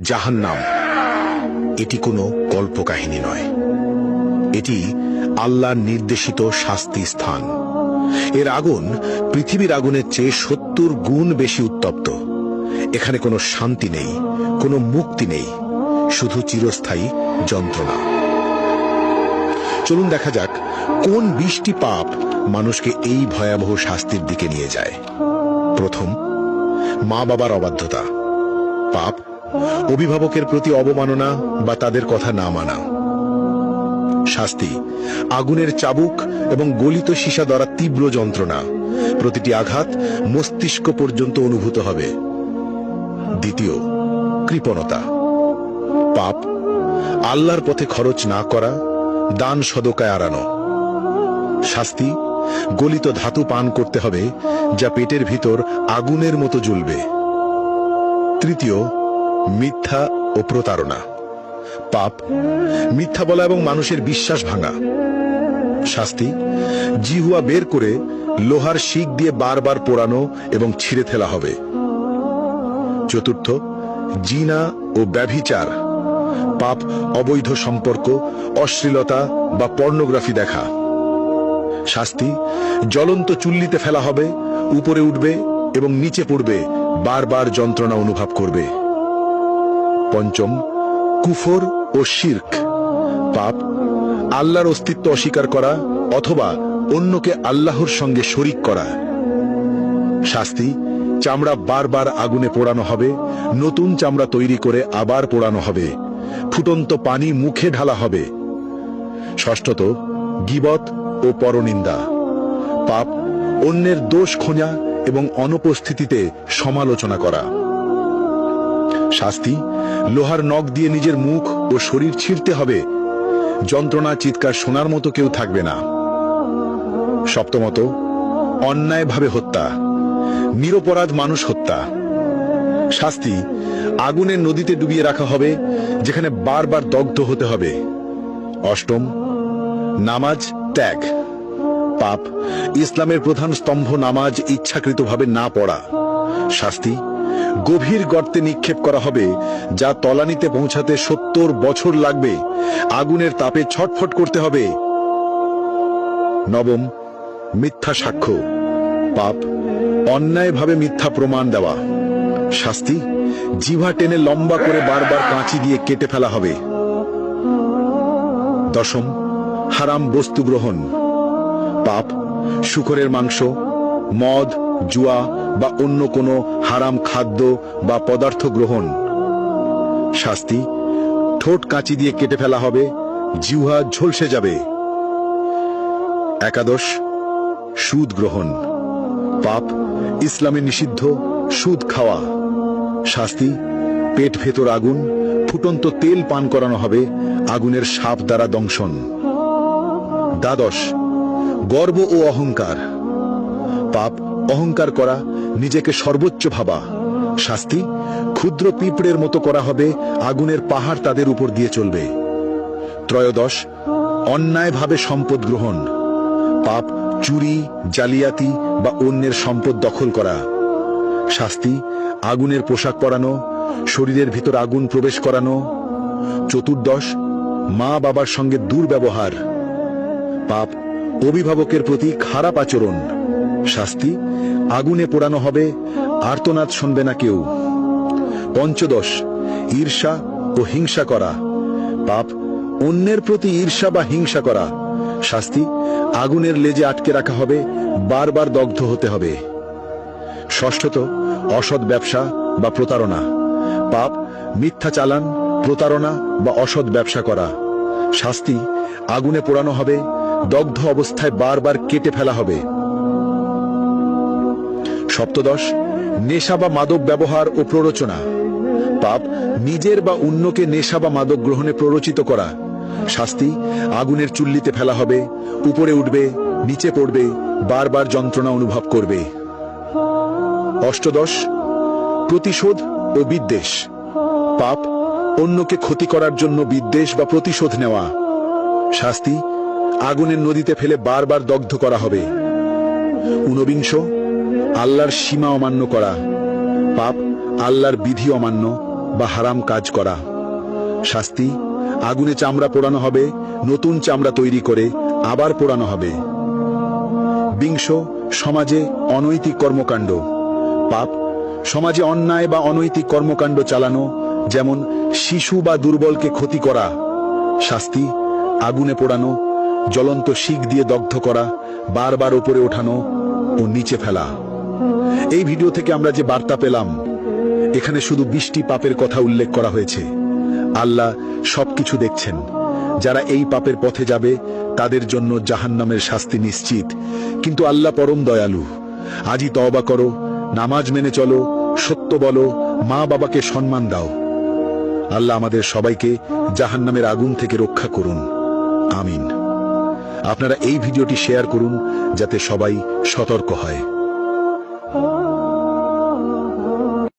জাহান্নাম এটি কোনো কল্পকাহিনী নয়, এটি আল্লাহর নির্দেশিত শাস্তি স্থান। এর আগুন পৃথিবীর আগুনের চেয়ে ৭০ গুণ বেশি উত্তপ্ত। এখানে কোনো শান্তি নেই, কোনো মুক্তি নেই, শুধু চিরস্থায়ী যন্ত্রণা। চলুন দেখা যাক কোন ২০টি পাপ মানুষকে এই ভয়াবহ শাস্তির দিকে নিয়ে যায়। প্রথম, মা বাবার অবাধ্যতা পাপ, অভিভাবকের প্রতি অবমাননা বা তাদের কথা না মানা। শাস্তি, আগুনের চাবুক এবং গলিত সীসা দ্বারা তীব্র যন্ত্রণা, প্রতিটি আঘাত মস্তিষ্ক পর্যন্ত অনুভূত হবে। দ্বিতীয়, কৃপণতা পাপ, আল্লাহর পথে খরচ না করা, দান সদকায় এড়ানো। শাস্তি, গলিত ধাতু পান করতে হবে যা পেটের ভিতর আগুনের মতো জ্বলবে। তৃতীয়, মিথ্যা ও প্রতারণা পাপ, মিথ্যা বলা এবং মানুষের বিশ্বাস ভাঙা। শাস্তি, জিহুয়া বের করে লোহার শিক দিয়ে বারবার পোড়ানো এবং ছিঁড়ে ফেলা হবে। চতুর্থ, জিনা ও ব্যভিচার পাপ, অবৈধ সম্পর্ক, অশ্লীলতা বা পর্নোগ্রাফি দেখা। শাস্তি, জ্বলন্ত চুল্লিতে ফেলা হবে, উপরে উঠবে এবং নিচে পড়বে, বারবার যন্ত্রণা অনুভব করবে। পঞ্চম, কুফর ও শিরক পাপ, আল্লাহর অস্তিত্ব অস্বীকার করা অথবা অন্যকে আল্লাহর সঙ্গে শরিক করা। শাস্তি, চামড়া বারবার আগুনে পোড়ানো হবে, নতুন চামড়া তৈরি করে আবার পোড়ানো হবে, ফুটন্ত পানি মুখে ঢালা হবে। ষষ্ঠত, গীবত ও পরনিন্দা পাপ, অন্যের দোষ খোঁজা এবং অনুপস্থিতিতে সমালোচনা করা। শাস্তি, লোহার নখ দিয়ে নিজের মুখ ও শরীর ছিঁড়তে হবে, যন্ত্রণা চিৎকার শোনার মতো কেউ থাকবে না। সপ্তমত, অন্যায়ভাবে হত্যা, নিরপরাধ মানুষ হত্যা। শাস্তি, আগুনের নদীতে ডুবিয়ে রাখা হবে, যেখানে বারবার দগ্ধ হতে হবে। অষ্টম, নামাজ ত্যাগ পাপ, ইসলামের প্রধান স্তম্ভ নামাজ ইচ্ছাকৃতভাবে না পড়া। শাস্তি, গভীর গর্তে নিক্ষেপ করা হবে, যা তলানিতে পৌঁছাতে ৭০ বছর লাগবে, আগুনের তাপে ছটফট করতে হবে। নবম, মিথ্যা সাক্ষ্য পাপ, অন্যায়ভাবে মিথ্যা প্রমাণ দেওয়া। শাস্তি, জিহ্বা টেনে লম্বা করে বারবার কাঁচি দিয়ে কেটে ফেলা হবে। দশম, হারাম বস্তু গ্রহণ পাপ, শূকরের মাংস, মদ, জুয়া বা অন্য কোনো হারাম খাদ্য বা পদার্থ গ্রহণ। শাস্তি, ঠোঁট কাঁচি দিয়ে কেটে ফেলা হবে, জিহ্বা ঝলসে যাবে। একাদশ, সুদ গ্রহণ পাপ, ইসলামে নিষিদ্ধ সুদ খাওয়া। শাস্তি, পেট ভেতর আগুন, ফুটন্ত তেল পান করানো হবে, আগুনের সাপ দ্বারা দংশন। দ্বাদশ, গর্ব ও অহংকার পাপ, অহংকার করা, নিজেকে সর্বোচ্চ ভাবা। শাস্তি, ক্ষুদ্র পিঁপড়ের মতো করা হবে, আগুনের পাহাড় তাদের উপর দিয়ে চলবে। ত্রয়োদশ, অন্যায়ভাবে সম্পদ গ্রহণ পাপ, চুরি, জালিয়াতি বা অন্যের সম্পদ দখল করা। শাস্তি, আগুনের পোশাক পরানো, শরীরের ভিতর আগুন প্রবেশ করানো। চতুর্দশ, মা বাবার সঙ্গে দুর্ব্যবহার পাপ, অভিভাবকের প্রতি খারাপ আচরণ। শাস্তি, আগুনে পোড়ানো হবে, আর্তনাদ শুনবে না কেউ। পঞ্চদশ, ঈর্ষা ও হিংসা করা পাপ, অন্যের প্রতি ঈর্ষা বা হিংসা করা। শাস্তি, আগুনের লেজে আটকে রাখা হবে, বারবার দগ্ধ হতে হবে। ষষ্ঠত, অসৎ ব্যবসা বা প্রতারণা পাপ, মিথ্যা চালান, প্রতারণা বা অসৎ ব্যবসা করা। শাস্তি, আগুনে পোড়ানো হবে, দগ্ধ অবস্থায় বারবার কেটে ফেলা হবে। সপ্তদশ, নেশা বা মাদক ব্যবহার ও প্ররোচনা পাপ, নিজের বা অন্যকে নেশা বা মাদক গ্রহণে প্ররোচিত করা। শাস্তি, আগুনের চুল্লিতে ফেলা হবে, উপরে উঠবে, নিচে পড়বে, বারবার যন্ত্রণা অনুভব করবে। অষ্টদশ, প্রতিশোধ ও বিদ্বেষ পাপ, অন্যকে ক্ষতি করার জন্য বিদ্বেষ বা প্রতিশোধ নেওয়া। শাস্তি, আগুনের নদীতে ফেলে বারবার দগ্ধ করা হবে। ঊনবিংশ, আল্লাহর সীমা অমান্য করা পাপ, আল্লাহর বিধি অমান্য, বা হারাম কাজ করা। শাস্তি, আগুনে চামড়া পোড়ানো হবে, নতুন চামড়া তৈরি করে আবার পোড়ানো হবে। বিংশ, সমাজে অনৈতিক কর্মকাণ্ড। পাপ, সমাজে অন্যায় বা অনৈতিক কর্মকাণ্ড চালানো, যেমন শিশু বা দুর্বলকে ক্ষতি করা। শাস্তি, আগুনে পোড়ানো, জ্বলন্ত শিক দিয়ে দগ্ধ করা, বারবার উপরে ওঠানো ও নিচে ফেলা। এই ভিডিও থেকে আমরা যে বার্তা পেলাম, এখানে শুধু 20টি পাপের কথা উল্লেখ করা হয়েছে। আল্লাহ সবকিছু দেখছেন। যারা এই পাপের পথে যাবে তাদের জন্য জাহান্নামের শাস্তি নিশ্চিত। কিন্তু আল্লাহ পরম দয়ালু। আজই তওবা করো, নামাজ মেনে চলো, সত্য বলো, মা বাবাকে সম্মান দাও। আল্লাহ আমাদের সবাইকে জাহান্নামের আগুন থেকে রক্ষা করুন। আমিন। আপনারা এই ভিডিওটি শেয়ার করুন যাতে সবাই সতর্ক হয়।